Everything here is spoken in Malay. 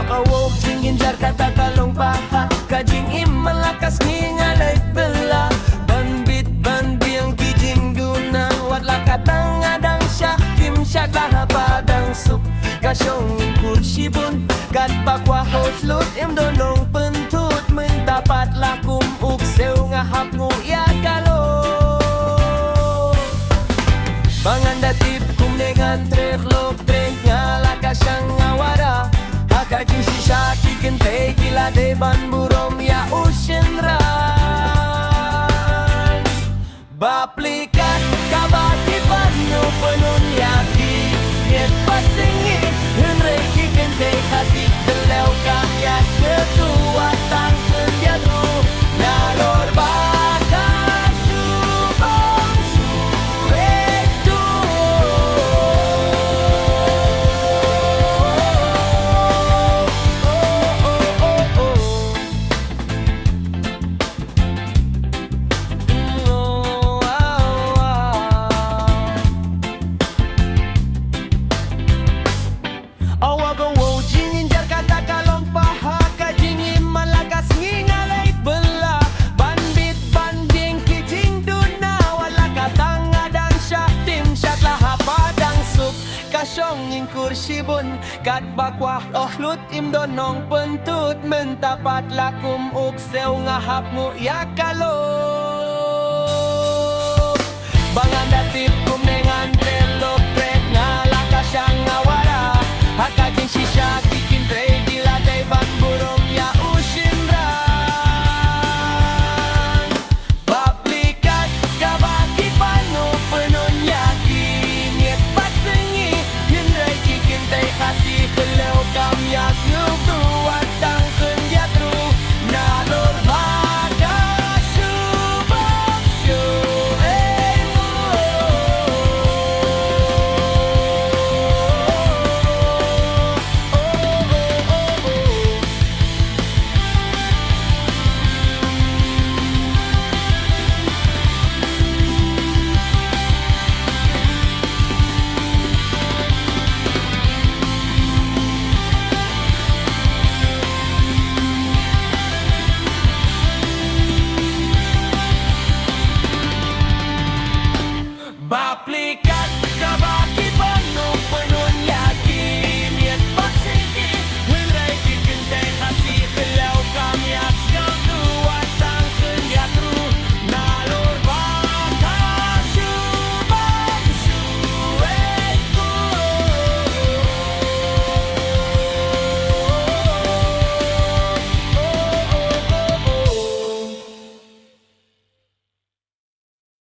awok jingin jar kata kalong paha kajing im malakas ngingalay bela banbit banbiang kijing guna watla katang adang syak kim syak laha padang sup kasyong kursi bun kat bakwa hoslut im donong pentut mentapat lakum uksew ngahap nguya kalo bangandatip kum dengan trek lok trek ngala kasyang ngawara hakajing sisa kikente gila deban burom ya ocean run baplikat kabati panyo penun yaki Nyet patsingi henre kikente kasih telew kaya ketua tangken jadu nalor bakal subang suetu kasyong kursi bun kat bakwa ohlut im donong pentut mentapat lakum uksew ngahap mu ya kalo bangandatip kum dengan telok trek ngala kasyang ngawara hakajing sisya